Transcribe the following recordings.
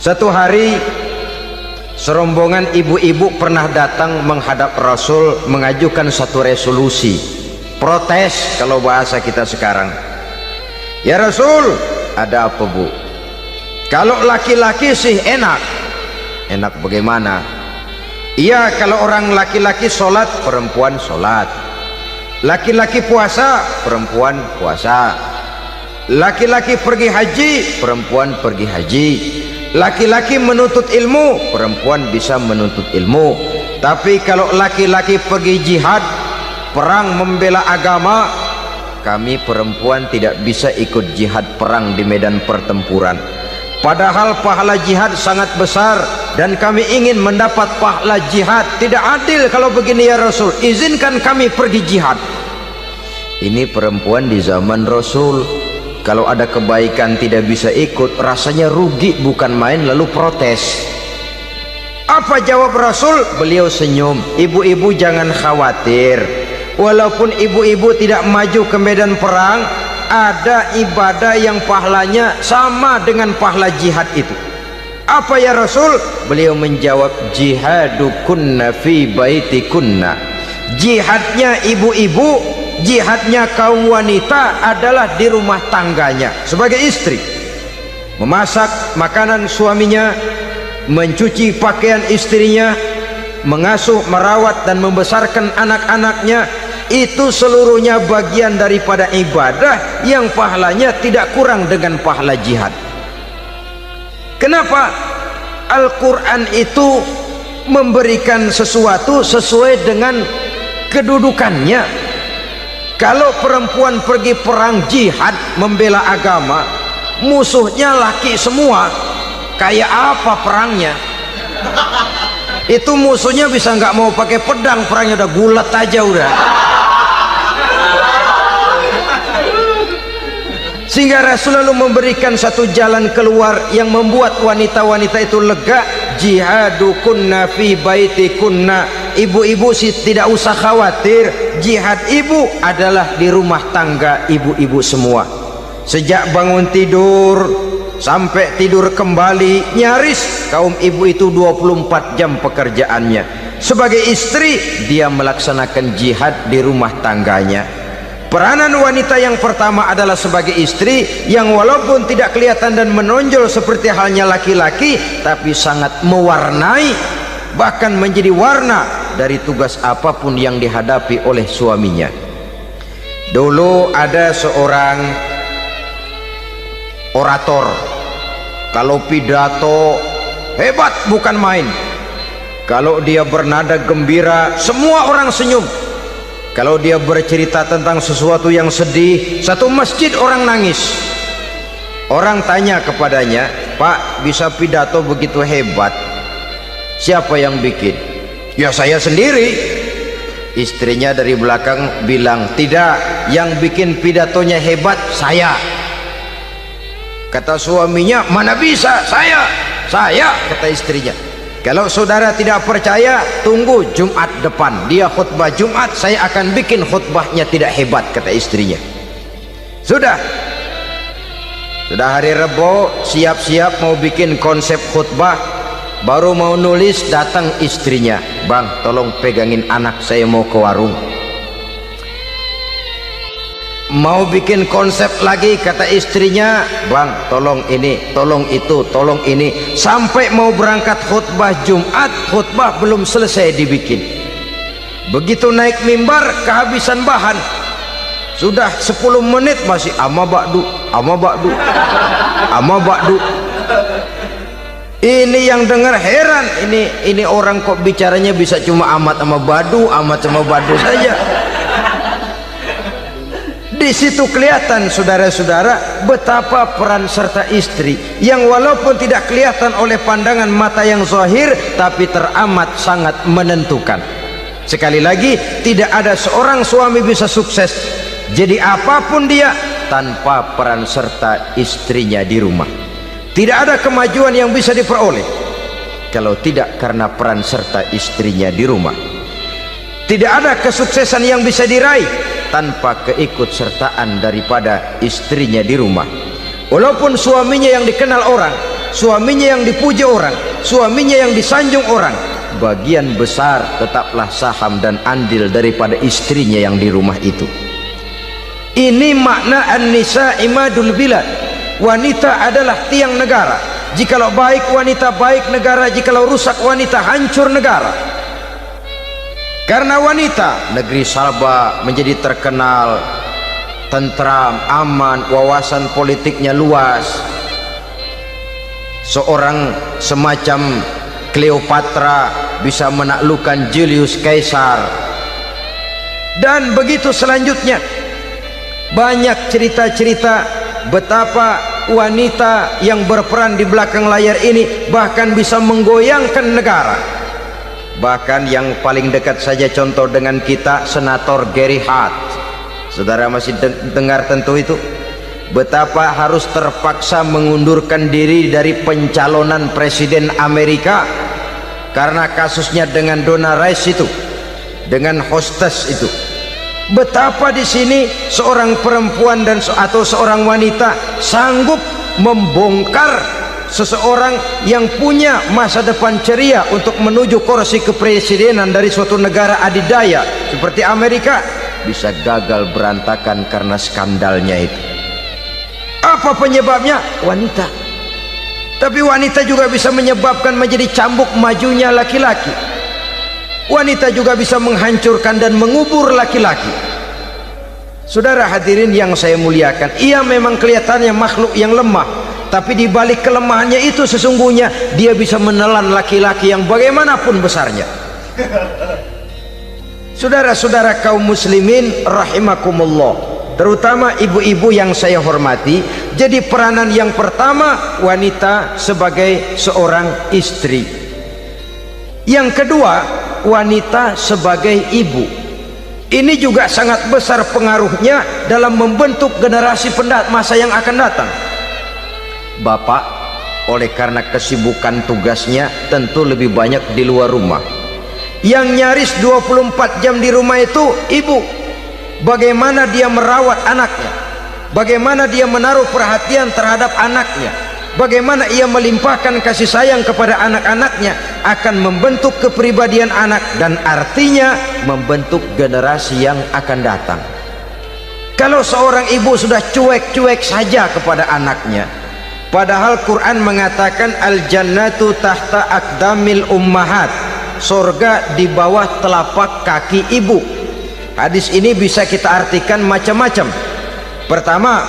Satu hari serombongan ibu-ibu pernah datang menghadap Rasul mengajukan satu resolusi, protes kalau bahasa kita sekarang. Ya Rasul, ada apa bu? Kalau laki-laki sih enak. Enak bagaimana? Iya, kalau orang laki-laki sholat, perempuan sholat. Laki-laki puasa, perempuan puasa. Laki-laki pergi haji, perempuan pergi haji. Laki-laki menuntut ilmu, perempuan bisa menuntut ilmu. Tapi kalau laki-laki pergi jihad, perang membela agama, kami perempuan tidak bisa ikut jihad perang di medan pertempuran. Padahal pahala jihad sangat besar dan kami ingin mendapat pahala jihad. Tidak adil kalau begini ya Rasul, izinkan kami pergi jihad. Ini perempuan di zaman Rasul, kalau ada kebaikan tidak bisa ikut, rasanya rugi bukan main, lalu protes. Apa jawab Rasul? Beliau senyum. Ibu-ibu jangan khawatir, walaupun ibu-ibu tidak maju ke medan perang, ada ibadah yang pahalanya sama dengan pahala jihad itu. Apa ya Rasul? Beliau menjawab, jihadukunna fi baitikunna. Jihadnya ibu-ibu, jihadnya kaum wanita adalah di rumah tangganya sebagai istri, memasak makanan suaminya, mencuci pakaian istrinya, mengasuh, merawat dan membesarkan anak-anaknya. Itu seluruhnya bagian daripada ibadah yang pahalanya tidak kurang dengan pahala jihad. Kenapa? Al-Quran itu memberikan sesuatu sesuai dengan kedudukannya. Kalau perempuan pergi perang jihad membela agama, musuhnya laki semua, kayak apa perangnya? Itu musuhnya bisa nggak mau pakai pedang, perangnya udah gulat aja udah. Sehingga Rasul lalu memberikan satu jalan keluar yang membuat wanita-wanita itu lega. Jihadukunna fi baitikunna. Ibu-ibu sih tidak usah khawatir, jihad ibu adalah di rumah tangga ibu-ibu semua. Sejak bangun tidur sampai tidur kembali, nyaris kaum ibu itu 24 jam pekerjaannya. Sebagai istri, dia melaksanakan jihad di rumah tangganya. Peranan wanita yang pertama adalah sebagai istri, yang walaupun tidak kelihatan dan menonjol seperti halnya laki-laki, tapi sangat mewarnai, bahkan menjadi warna dari tugas apapun yang dihadapi oleh suaminya. Dulu ada seorang orator, kalau pidato hebat bukan main. Kalau dia bernada gembira, semua orang senyum. Kalau dia bercerita tentang sesuatu yang sedih, satu masjid orang nangis. Orang tanya kepadanya, Pak, bisa pidato begitu hebat, siapa yang bikin? Ya saya sendiri. Istrinya dari belakang bilang, tidak, yang bikin pidatonya hebat saya. Kata suaminya, mana bisa, saya, kata istrinya. Kalau saudara tidak percaya, tunggu Jumat depan, dia khutbah Jumat, saya akan bikin khutbahnya tidak hebat, kata istrinya. Sudah hari Rebo, siap-siap mau bikin konsep khutbah, baru mau nulis, datang istrinya, Bang tolong pegangin anak, saya mau ke warung. Mau bikin konsep lagi, kata istrinya, Bang tolong ini, tolong itu, tolong ini. Sampai mau berangkat khutbah Jumat, khutbah belum selesai dibikin. Begitu naik mimbar, kehabisan bahan. Sudah 10 menit masih ama ba'du, ama ba'du, ama ba'du. Ini yang dengar heran, ini orang kok bicaranya bisa cuma amat sama badu, amat sama badu saja. Di situ kelihatan saudara-saudara betapa peran serta istri yang walaupun tidak kelihatan oleh pandangan mata yang zahir, tapi teramat sangat menentukan. Sekali lagi, tidak ada seorang suami bisa sukses jadi apapun dia tanpa peran serta istrinya di rumah. Tidak ada kemajuan yang bisa diperoleh kalau tidak karena peran serta istrinya di rumah. Tidak ada kesuksesan yang bisa diraih tanpa keikutsertaan daripada istrinya di rumah. Walaupun suaminya yang dikenal orang, suaminya yang dipuji orang, suaminya yang disanjung orang, bagian besar tetaplah saham dan andil daripada istrinya yang di rumah itu. Ini makna an-nisa imadul bilad. Wanita adalah tiang negara. Jikalau baik wanita, baik negara. Jikalau rusak wanita, hancur negara. Karena wanita, negeri Sabah menjadi terkenal tentram, aman, wawasan politiknya luas. Seorang semacam Cleopatra bisa menaklukkan Julius Caesar. Dan begitu selanjutnya. Banyak cerita-cerita betapa wanita yang berperan di belakang layar ini bahkan bisa menggoyangkan negara. Bahkan yang paling dekat saja contoh dengan kita, Senator Gary Hart. Saudara masih dengar tentu itu, betapa harus terpaksa mengundurkan diri dari pencalonan presiden Amerika karena kasusnya dengan Donna Rice itu, dengan hostess itu. Betapa di sini seorang perempuan atau seorang wanita sanggup membongkar seseorang yang punya masa depan ceria untuk menuju kursi kepresidenan dari suatu negara adidaya seperti Amerika, bisa gagal berantakan karena skandalnya itu. Apa penyebabnya? Wanita. Tapi wanita juga bisa menyebabkan menjadi cambuk majunya laki-laki. Wanita juga bisa menghancurkan dan mengubur laki-laki. Saudara hadirin yang saya muliakan, ia memang kelihatannya makhluk yang lemah, tapi di balik kelemahannya itu sesungguhnya dia bisa menelan laki-laki yang bagaimanapun besarnya. Saudara-saudara kaum muslimin rahimakumullah, terutama ibu-ibu yang saya hormati, jadi peranan yang pertama wanita sebagai seorang istri. Yang kedua, wanita sebagai ibu. Ini juga sangat besar pengaruhnya dalam membentuk generasi masa yang akan datang. Bapak oleh karena kesibukan tugasnya tentu lebih banyak di luar rumah. Yang nyaris 24 jam di rumah itu ibu. Bagaimana dia merawat anaknya, bagaimana dia menaruh perhatian terhadap anaknya, bagaimana ia melimpahkan kasih sayang kepada anak-anaknya, akan membentuk kepribadian anak dan artinya membentuk generasi yang akan datang. Kalau seorang ibu sudah cuek-cuek saja kepada anaknya, padahal Quran mengatakan al-jannatu tahta aqdamil ummahat, surga di bawah telapak kaki ibu. Hadis ini bisa kita artikan macam-macam. Pertama,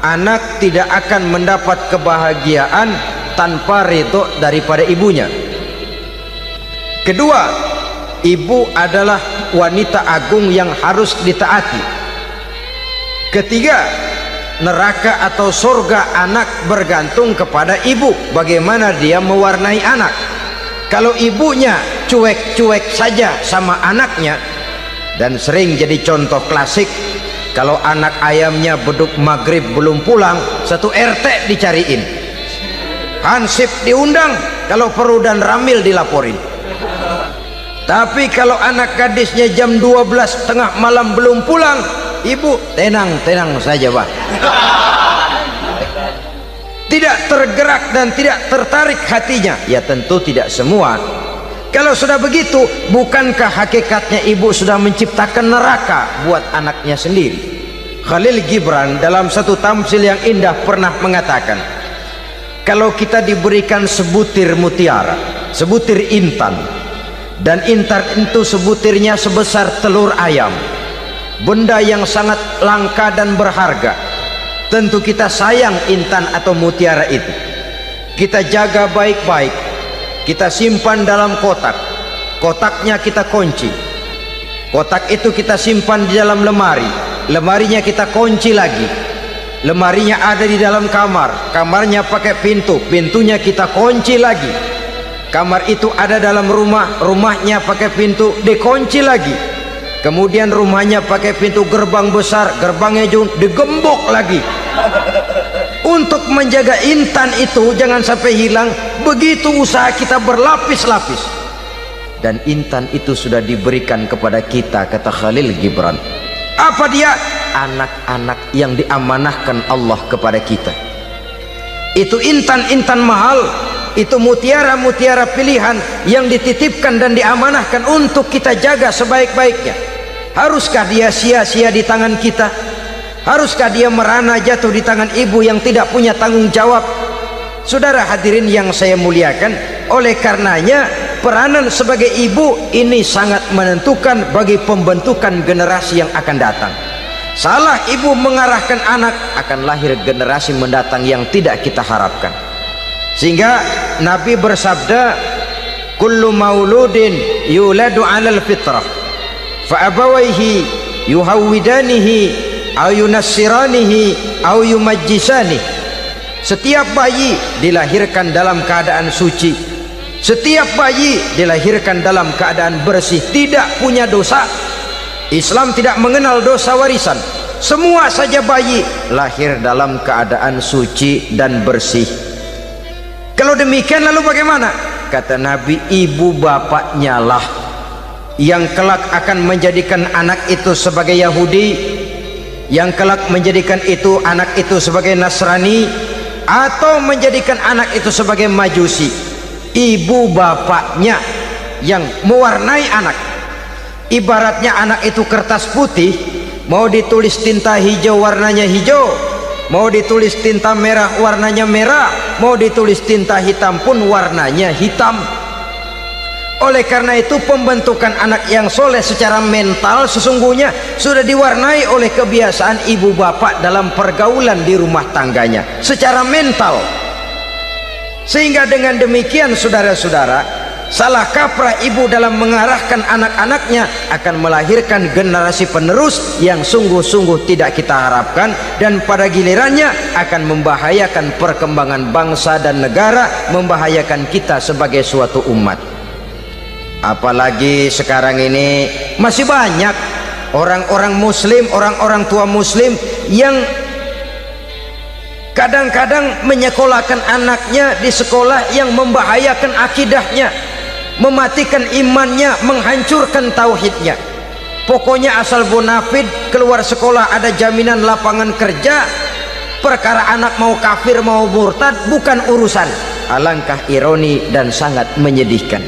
anak tidak akan mendapat kebahagiaan tanpa ridho daripada ibunya. Kedua, ibu adalah wanita agung yang harus ditaati. Ketiga, neraka atau surga anak bergantung kepada ibu, bagaimana dia mewarnai anak. Kalau ibunya cuek-cuek saja sama anaknya, dan sering jadi contoh klasik, kalau anak ayamnya beduk maghrib belum pulang, satu RT dicariin, hansip diundang, kalau perlu dan ramil dilaporin. Tapi kalau anak gadisnya jam 12 tengah malam belum pulang, ibu tenang-tenang saja Pak. Tidak tergerak dan tidak tertarik hatinya. Ya tentu tidak semua. Kalau sudah begitu, bukankah hakikatnya ibu sudah menciptakan neraka buat anaknya sendiri? Khalil Gibran dalam satu tamsil yang indah pernah mengatakan, kalau kita diberikan sebutir mutiara, sebutir intan, dan intan itu sebutirnya sebesar telur ayam, benda yang sangat langka dan berharga, tentu kita sayang intan atau mutiara itu. Kita jaga baik-baik, kita simpan dalam kotak, kotaknya kita kunci, kotak itu kita simpan di dalam lemari, lemarinya kita kunci lagi, lemarinya ada di dalam kamar, kamarnya pakai pintu, pintunya kita kunci lagi, kamar itu ada dalam rumah, rumahnya pakai pintu dikunci lagi, kemudian rumahnya pakai pintu gerbang besar, gerbangnya juga digembok lagi. Untuk menjaga intan itu jangan sampai hilang, begitu usaha kita berlapis-lapis. Dan intan itu sudah diberikan kepada kita, kata Khalil Gibran. Apa dia? Anak-anak yang diamanahkan Allah kepada kita. Itu intan-intan mahal, itu mutiara-mutiara pilihan yang dititipkan dan diamanahkan untuk kita jaga sebaik-baiknya. Haruskah dia sia-sia di tangan kita? Haruskah dia merana jatuh di tangan ibu yang tidak punya tanggung jawab? Saudara hadirin yang saya muliakan, oleh karenanya peranan sebagai ibu ini sangat menentukan bagi pembentukan generasi yang akan datang. Salah ibu mengarahkan anak, akan lahir generasi mendatang yang tidak kita harapkan. Sehingga Nabi bersabda, kullu mauludin yuladu 'alal fitrah fa abawaihi yuhawwidanihi aw yunassiranihi aw yumajjisanihi. Setiap bayi dilahirkan dalam keadaan suci, setiap bayi dilahirkan dalam keadaan bersih, tidak punya dosa. Islam tidak mengenal dosa warisan. Semua saja bayi lahir dalam keadaan suci dan bersih. Kalau demikian lalu bagaimana? Kata Nabi, ibu bapaknya lah yang kelak akan menjadikan anak itu sebagai Yahudi, yang kelak menjadikan itu anak itu sebagai Nasrani, atau menjadikan anak itu sebagai Majusi. Ibu bapaknya yang mewarnai anak. Ibaratnya anak itu kertas putih, mau ditulis tinta hijau warnanya hijau, mau ditulis tinta merah warnanya merah, mau ditulis tinta hitam pun warnanya hitam. Oleh karena itu pembentukan anak yang soleh secara mental sesungguhnya sudah diwarnai oleh kebiasaan ibu bapak dalam pergaulan di rumah tangganya secara mental. Sehingga dengan demikian saudara-saudara, salah kaprah ibu dalam mengarahkan anak-anaknya akan melahirkan generasi penerus yang sungguh-sungguh tidak kita harapkan, dan pada gilirannya akan membahayakan perkembangan bangsa dan negara, membahayakan kita sebagai suatu umat. Apalagi sekarang ini masih banyak orang-orang muslim, orang-orang tua muslim yang kadang-kadang menyekolahkan anaknya di sekolah yang membahayakan akidahnya, mematikan imannya, menghancurkan tauhidnya. Pokoknya asal bonafid keluar sekolah ada jaminan lapangan kerja, perkara anak mau kafir mau murtad bukan urusan. Alangkah ironi dan sangat menyedihkan.